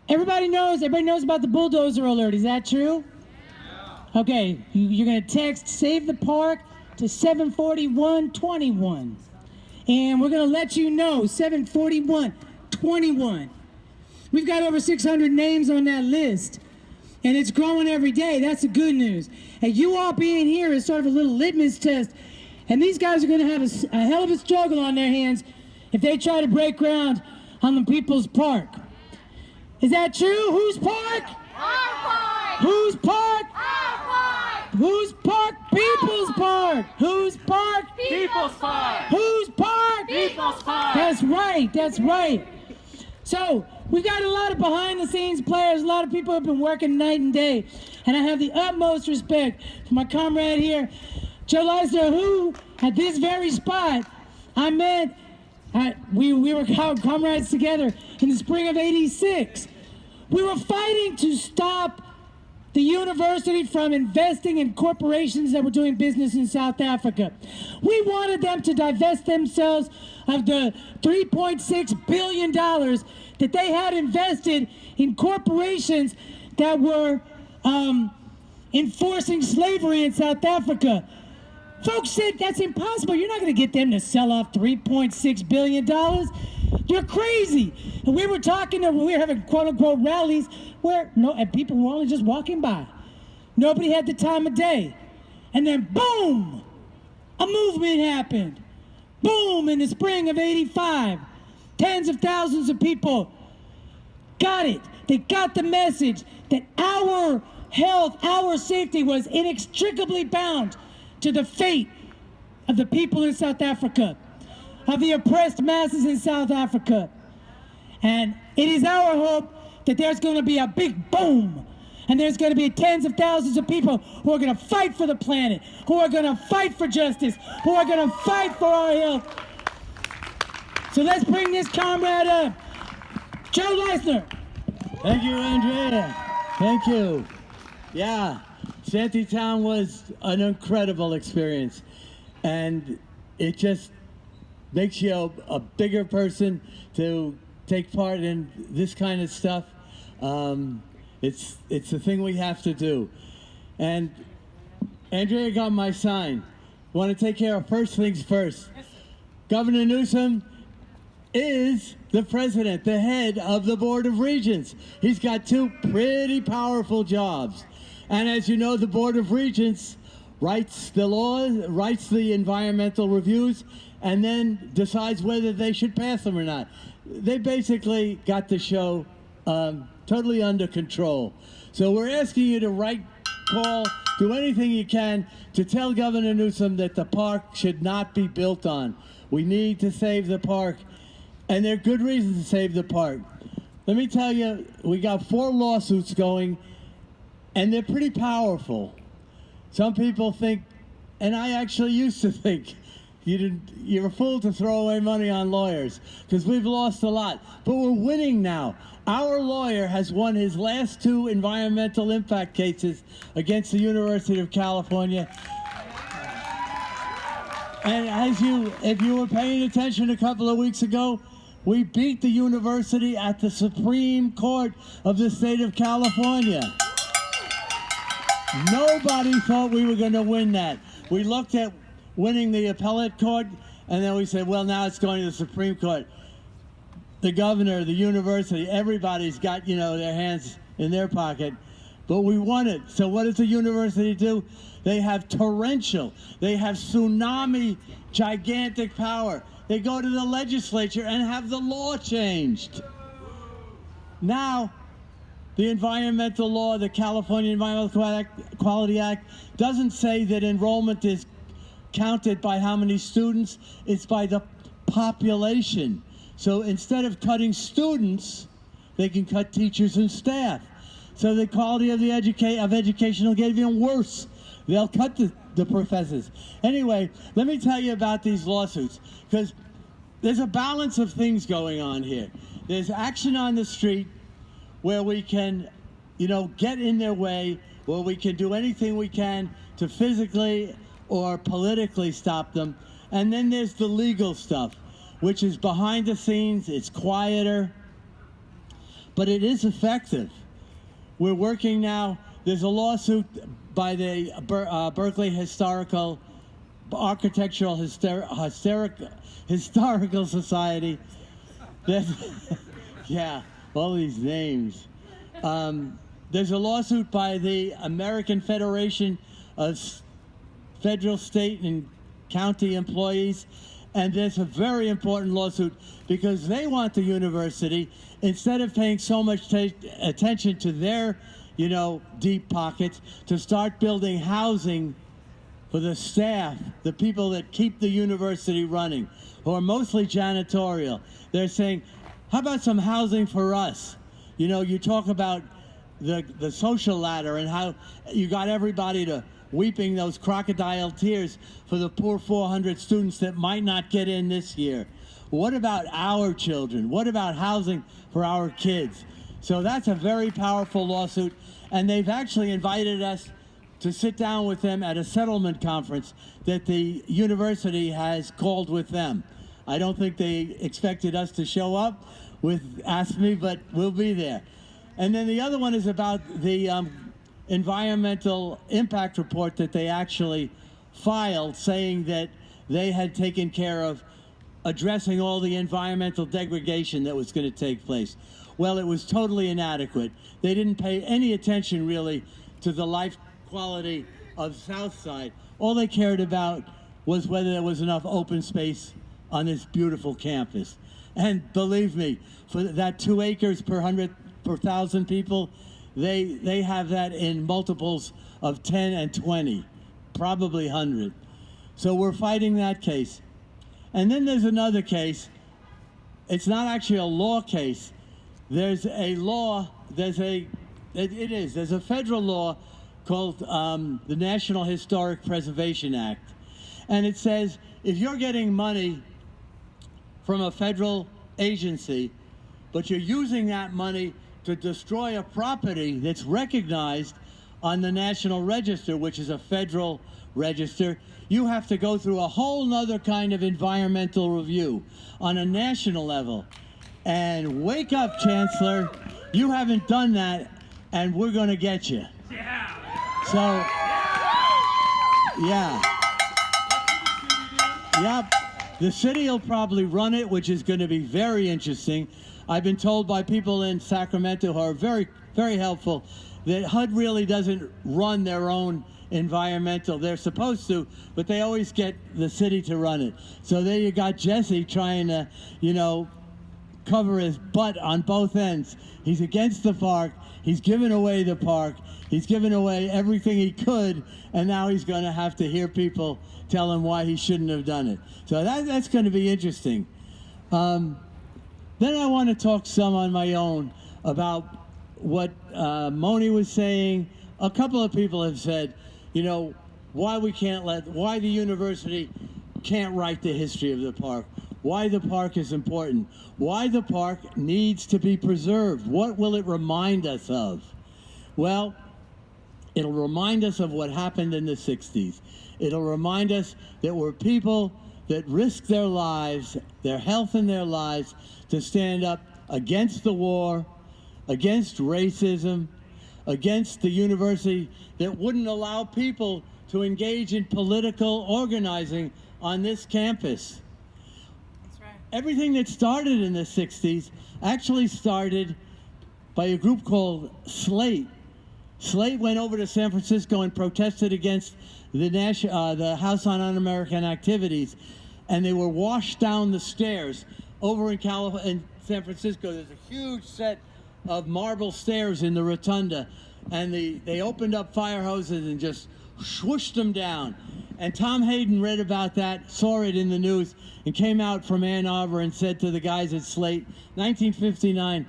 everybody knows about the bulldozer alert. Is that true? Yeah. Okay, you're going to text Save the Park to 74121. And we're going to let you know, 74121. We've got over 600 names on that list, and it's growing every day. That's the good news. And you all being here is sort of a little litmus test, and these guys are going to have a hell of a struggle on their hands if they try to break ground on the People's Park. Is that true? Whose park? Our park! Whose park? Our park! Whose park? People's Park! Whose park? People's Park! Whose park? People's Park! That's right, that's right. So, we've got a lot of behind-the-scenes players, a lot of people who have been working night and day, and I have the utmost respect for my comrade here, Joe Liesner, who, at this very spot, I met, we were comrades together in the spring of '86. We were fighting to stop the university from investing in corporations that were doing business in South Africa. We wanted them to divest themselves of the $3.6 billion that they had invested in corporations that were enforcing slavery in South Africa. Folks said that's impossible. You're not going to get them to sell off $3.6 billion. You're crazy. And we were talking, we were having quote-unquote rallies where and people were only just walking by. Nobody had the time of day. And then boom, a movement happened. Boom, in the spring of '85. Tens of thousands of people got it. They got the message that our health, our safety was inextricably bound to the fate of the people in South Africa, of the oppressed masses in South Africa. And it is our hope that there's going to be a big boom, and there's going to be tens of thousands of people who are going to fight for the planet, who are going to fight for justice, who are going to fight for our health. So let's bring this comrade up. Joe Liesner. Thank you, Andrea. Thank you. Yeah, Shantytown was an incredible experience, and it just makes you a bigger person to take part in this kind of stuff. It's the thing we have to do. And Andrea got my sign. Want to take care of first things first. Governor Newsom is the president, the head of the Board of Regents. He's got two pretty powerful jobs. And as you know, the Board of Regents writes the laws, writes the environmental reviews, and then decides whether they should pass them or not. They basically got the show totally under control. So we're asking you to call, do anything you can to tell Governor Newsom that the park should not be built on. We need to save the park, and there are good reasons to save the park. Let me tell you, we got 4 lawsuits going, and they're pretty powerful. Some people think, and I actually used to think, you're a fool to throw away money on lawyers, because we've lost a lot. But we're winning now. Our lawyer has won his last 2 environmental impact cases against the University of California. And if you were paying attention a couple of weeks ago, we beat the university at the Supreme Court of the state of California. Nobody thought we were going to win that. We looked at winning the appellate court, and then we said, well, now it's going to the Supreme Court. The governor, the university, everybody's got, their hands in their pocket. But we won it. So what does the university do? They have torrential, they have tsunami, gigantic power. They go to the legislature and have the law changed. Now, the environmental law, the California Environmental Quality Act, doesn't say that enrollment is counted by how many students, it's by the population. So instead of cutting students, they can cut teachers and staff. So the quality of education will get even worse. They'll cut the professors. Anyway, let me tell you about these lawsuits, because there's a balance of things going on here. There's action on the street where we can, get in their way, where we can do anything we can to physically or politically stop them. And then there's the legal stuff, which is behind the scenes, it's quieter. but it is effective. We're working now. There's a lawsuit by the Berkeley Architectural Historical Society. Yeah, all these names. There's a lawsuit by the American Federation of Federal, State, and County Employees, and there's a very important lawsuit because they want the university, instead of paying so much attention to their, deep pockets, to start building housing for the staff, the people that keep the university running, who are mostly janitorial. They're saying, how about some housing for us? You talk about the social ladder and how you got everybody to weeping those crocodile tears for the poor 400 students that might not get in this year. What about our children? What about housing for our kids? So that's a very powerful lawsuit, and they've actually invited us to sit down with them at a settlement conference that the university has called with them. I don't think they expected us to show up with Ask Me, but we'll be there. And then the other one is about the environmental impact report that they actually filed, saying that they had taken care of addressing all the environmental degradation that was going to take place. Well, it was totally inadequate. They didn't pay any attention really to the life quality of Southside. All they cared about was whether there was enough open space on this beautiful campus. And believe me, for that 2 acres per 1,000 people, they have that in multiples of 10 and 20, probably 100. So we're fighting that case. And then there's another case. It's not actually a law case. There's a law, there's a federal law called the National Historic Preservation Act. And it says if you're getting money from a federal agency, but you're using that money to destroy a property that's recognized on the National Register, which is a federal register, you have to go through a whole nother kind of environmental review on a national level. And wake up, Chancellor, you haven't done that, and we're going to get you. So, yeah. Yep. The city will probably run it, which is going to be very interesting. I've been told by people in Sacramento who are very, very helpful that HUD really doesn't run their own environmental. They're supposed to, but they always get the city to run it. So there you got Jesse trying to, cover his butt on both ends. He's against the park. He's given away the park. He's given away everything he could, and now he's going to have to hear people tell him why he shouldn't have done it. So that's going to be interesting. Then I want to talk some on my own about what Moni was saying. A couple of people have said, why the university can't write the history of the park, why the park is important, why the park needs to be preserved. What will it remind us of? Well, it'll remind us of what happened in the 60s. It'll remind us that we're people that risk their lives, their health and their lives, to stand up against the war, against racism, against the university that wouldn't allow people to engage in political organizing on this campus. That's right. Everything that started in the 60s actually started by a group called Slate. Slate went over to San Francisco and protested against the House on Un-American Activities, and they were washed down the stairs. Over in San Francisco, there's a huge set of marble stairs in the rotunda, and they opened up fire hoses and just swooshed them down. And Tom Hayden read about that, saw it in the news, and came out from Ann Arbor and said to the guys at Slate, 1959,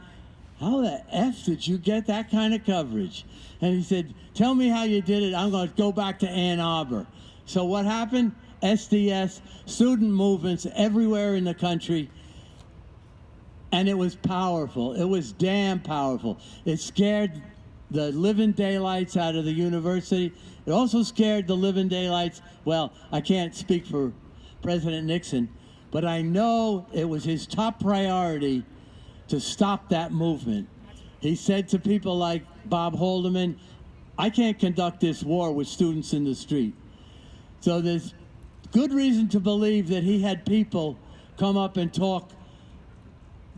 how the F did you get that kind of coverage? And he said, tell me how you did it. I'm going to go back to Ann Arbor. So what happened? SDS, student movements everywhere in the country. And it was powerful. It was damn powerful. It scared the living daylights out of the university. It also scared the living daylights. Well, I can't speak for President Nixon, but I know it was his top priority to stop that movement. He said to people like Bob Haldeman, I can't conduct this war with students in the street. So there's good reason to believe that he had people come up and talk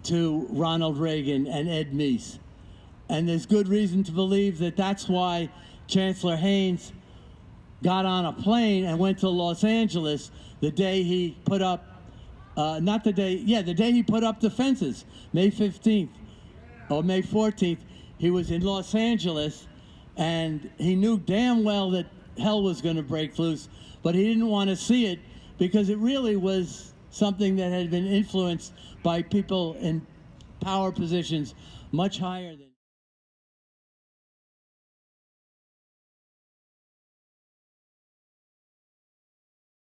to Ronald Reagan and Ed Meese. And there's good reason to believe that that's why Chancellor Haynes got on a plane and went to Los Angeles the day he put up, the day he put up the fences, May 15th or May 14th. He was in Los Angeles, and he knew damn well that hell was going to break loose, but he didn't want to see it because it really was something that had been influenced by people in power positions much higher than